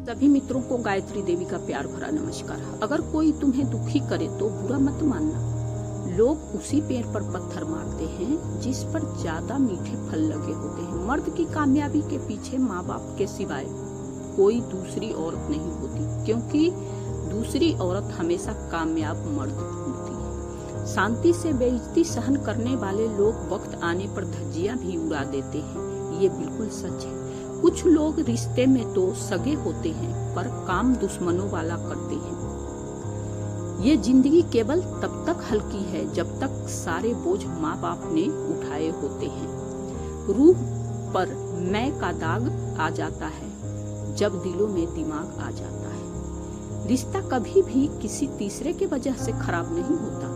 सभी मित्रों को गायत्री देवी का प्यार भरा नमस्कार। अगर कोई तुम्हें दुखी करे तो बुरा मत मानना। लोग उसी पेड़ पर पत्थर मारते हैं जिस पर ज्यादा मीठे फल लगे होते हैं। मर्द की कामयाबी के पीछे माँ बाप के सिवाय कोई दूसरी औरत नहीं होती, क्योंकि दूसरी औरत हमेशा कामयाब मर्द होती है। शांति से बेइज्जती सहन करने वाले लोग वक्त आने पर धज्जियां भी उड़ा देते हैं। ये बिल्कुल सच है। कुछ लोग रिश्ते में तो सगे होते हैं पर काम दुश्मनों वाला करते हैं। ये जिंदगी केवल तब तक हल्की है जब तक सारे बोझ माँ बाप ने उठाए होते हैं। रूह पर मैं का दाग आ जाता है जब दिलों में दिमाग आ जाता है। रिश्ता कभी भी किसी तीसरे के वजह से खराब नहीं होता,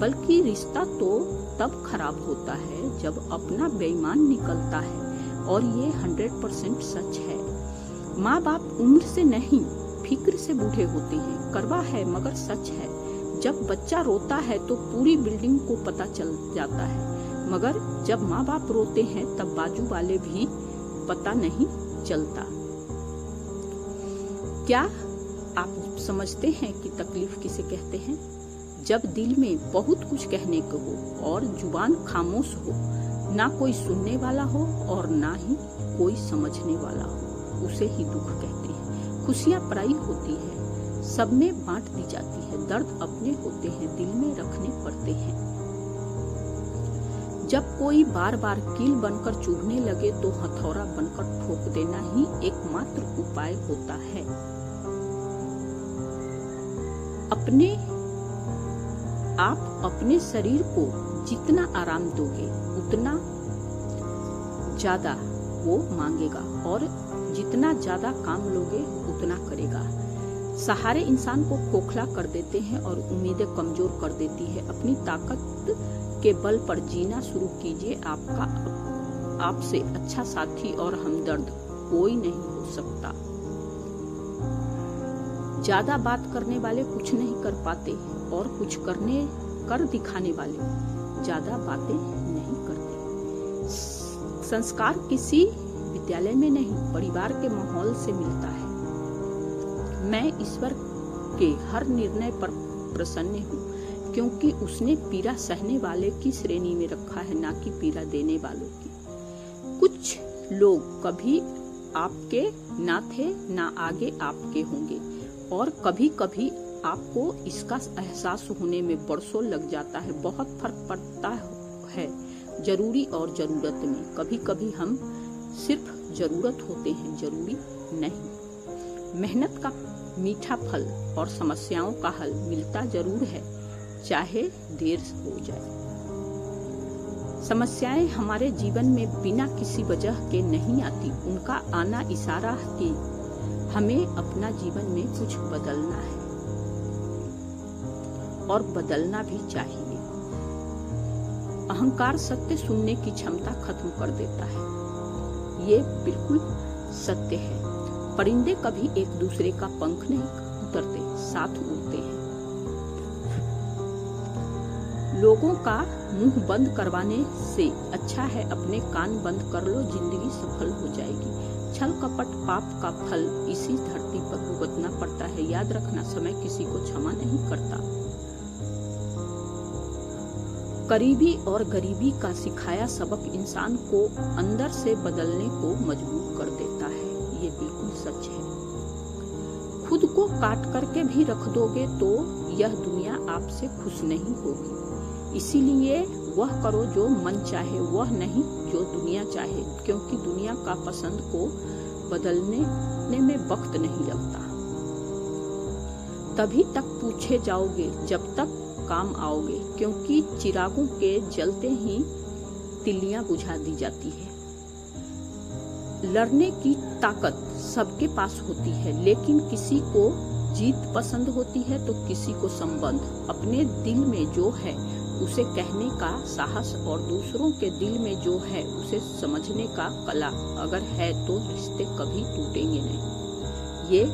बल्कि रिश्ता तो तब खराब होता है जब अपना बेईमान निकलता है। और ये 100% सच है। माँ बाप उम्र से नहीं फिक्र से बूढ़े होते हैं। कड़वा है मगर सच है। जब बच्चा रोता है तो पूरी बिल्डिंग को पता चल जाता है, मगर जब माँ बाप रोते हैं तब बाजू वाले भी पता नहीं चलता। क्या आप समझते हैं कि तकलीफ किसे कहते हैं? जब दिल में बहुत कुछ कहने को हो और जुबान खामोश हो, ना कोई सुनने वाला हो और ना ही कोई समझने वाला हो, उसे ही दुख कहते हैं। खुशियाँ पराई होती है, सब में बांट दी जाती है। दर्द अपने होते हैं, दिल में रखने पड़ते हैं। जब कोई बार बार कील बनकर चुभने लगे तो हथौड़ा बनकर ठोक देना ही एकमात्र उपाय होता है। आप अपने शरीर को जितना आराम दोगे उतना ज्यादा वो मांगेगा, और जितना ज्यादा काम लोगे उतना करेगा। सहारे इंसान को खोखला कर देते हैं और उम्मीदें कमजोर कर देती है। अपनी ताकत के बल पर जीना शुरू कीजिए। आपसे अच्छा साथी और हमदर्द कोई नहीं हो सकता। ज्यादा बात करने वाले कुछ नहीं कर पाते और कुछ कर दिखाने वाले ज्यादा बातें नहीं करते। संस्कार किसी विद्यालय में नहीं, परिवार के माहौल से मिलता है। मैं ईश्वर के हर निर्णय पर प्रसन्न हूँ, क्योंकि उसने पीड़ा सहने वाले की श्रेणी में रखा है, ना कि पीड़ा देने वालों की। कुछ लोग कभी आपके ना थे ना आगे आपके होंगे, और कभी कभी आपको इसका एहसास होने में बरसों लग जाता है। बहुत फर्क पड़ता है जरूरी और जरूरत में। कभी कभी हम सिर्फ जरूरत होते हैं, जरूरी नहीं। मेहनत का मीठा फल और समस्याओं का हल मिलता जरूर है, चाहे देर हो जाए। समस्याएं हमारे जीवन में बिना किसी वजह के नहीं आती। उनका आना इशारा है कि हमें अपना जीवन में कुछ बदलना है, और बदलना भी चाहिए। अहंकार सत्य सुनने की क्षमता खत्म कर देता है। ये बिल्कुल सत्य है। परिंदे कभी एक दूसरे का पंख नहीं उतरते, साथ उड़ते हैं। लोगों का मुंह बंद करवाने से अच्छा है अपने कान बंद कर लो, जिंदगी सफल हो जाएगी। छल कपट पाप का फल इसी धरती पर भुगतना पड़ता है। याद रखना, समय किसी को क्षमा नहीं करता। करीबी और गरीबी का सिखाया सबक इंसान को अंदर से बदलने को मजबूर कर देता है। ये बिल्कुल सच है। खुद को काट करके भी रख दोगे तो यह दुनिया आपसे खुश नहीं होगी। इसीलिए वह करो जो मन चाहे, वह नहीं जो दुनिया चाहे, क्योंकि दुनिया का पसंद को बदलने में वक्त नहीं लगता। तभी तक पूछे जाओगे जब तक काम आओगे, क्योंकि चिरागों के जलते ही तिल्लियां बुझा दी जाती है। लड़ने की ताकत सबके पास होती है, लेकिन किसी को जीत पसंद होती है तो किसी को संबंध। अपने दिल में जो है उसे कहने का साहस और दूसरों के दिल में जो है उसे समझने का कला अगर है तो रिश्ते कभी टूटेंगे नहीं। ये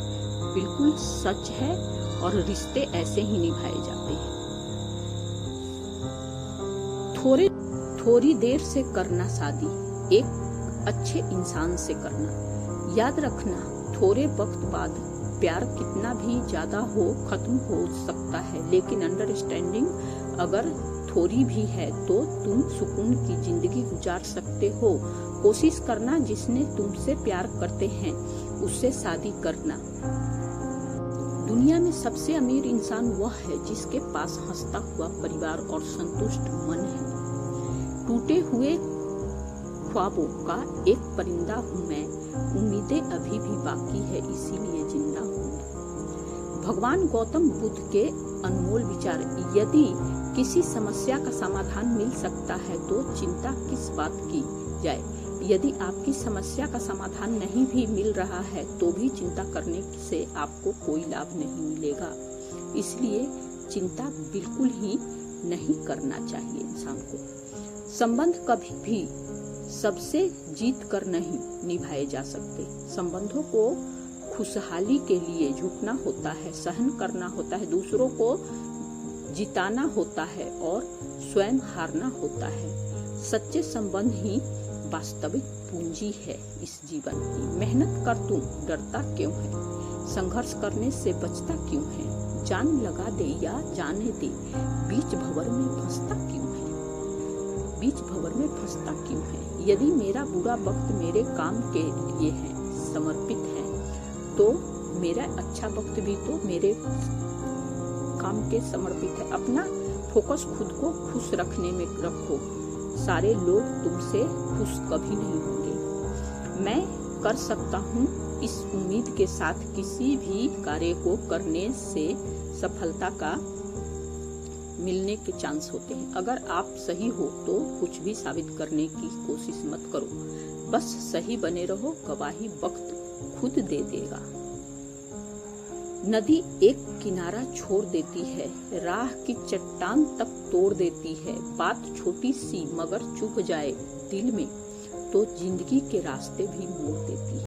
बिल्कुल सच है, और रिश्ते ऐसे ही निभाए जाते हैं। थोड़ी देर से करना शादी, एक अच्छे इंसान से करना। याद रखना, थोड़े वक्त बाद प्यार कितना भी ज्यादा हो खत्म हो सकता है, लेकिन अंडरस्टैंडिंग अगर थोड़ी भी है तो तुम सुकून की जिंदगी गुजार सकते हो। कोशिश करना जिसने तुमसे प्यार करते हैं उससे शादी करना। दुनिया में सबसे अमीर इंसान वह है जिसके पास हंसता हुआ परिवार और संतुष्ट मन है। टूटे हुए ख्वाबों का एक परिंदा हूँ मैं, उम्मीदें अभी भी बाकी है इसीलिए जिंदा हूँ मैं। भगवान गौतम बुद्ध के अनमोल विचार। यदि किसी समस्या का समाधान मिल सकता है तो चिंता किस बात की जाए। यदि आपकी समस्या का समाधान नहीं भी मिल रहा है तो भी चिंता करने से आपको कोई लाभ नहीं मिलेगा। इसलिए चिंता बिल्कुल ही नहीं करना चाहिए इंसान को। संबंध कभी भी सबसे जीत कर नहीं निभाए जा सकते। संबंधों को खुशहाली के लिए झुकना होता है, सहन करना होता है, दूसरों को जिताना होता है और स्वयं हारना होता है। सच्चे संबंध ही वास्तविक पूंजी है इस जीवन की। मेहनत कर तू डरता क्यों है, संघर्ष करने से बचता क्यों है। जान लगा दे या जाने दे, बीच भंवर में फंसता क्यों है, बीच भंवर में फंसता क्यों है। यदि मेरा बुरा वक्त मेरे काम के लिए है, समर्पित है, तो मेरा अच्छा वक्त भी तो मेरे काम के समर्पित है। अपना फोकस खुद को खुश रखने में रखो। सारे लोग तुमसे खुश कभी नहीं होंगे। मैं कर सकता हूँ इस उम्मीद के साथ किसी भी कार्य को करने से सफलता का मिलने के चांस होते हैं। अगर आप सही हो तो कुछ भी साबित करने की कोशिश मत करो, बस सही बने रहो। गवाही वक्त खुद दे देगा। नदी एक किनारा छोड़ देती है, राह की चट्टान तक तोड़ देती है। बात छोटी सी मगर चुभ जाए दिल में तो जिंदगी के रास्ते भी मोड़ देती है।